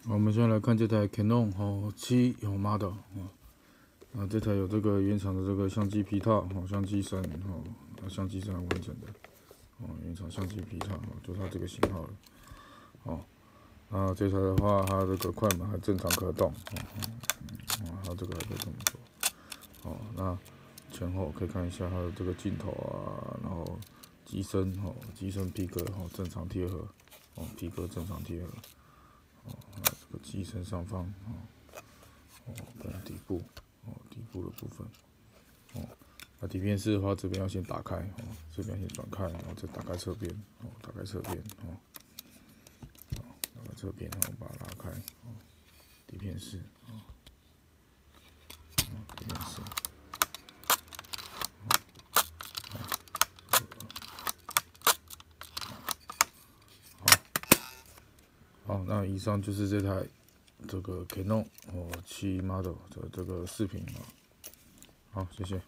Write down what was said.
我们现在来看这台 Canon 7 model 这台有这个原厂的这个相机皮套相机身相机是很完整的原厂相机皮套就是它这个型号了那这台的话，它这个快门还正常可动它这个还可以这么做那前后可以看一下它的这个镜头然后机身皮革正常贴合皮革正常贴合这个机身上方跟底部的部分那底片式的话，这边要先打开这边先转开，然后再打开侧边打开侧边打开侧边，然后把它拉开底片式底片式。好，那以上就是这台这个 Canon 7 model 的这个视频好，谢谢。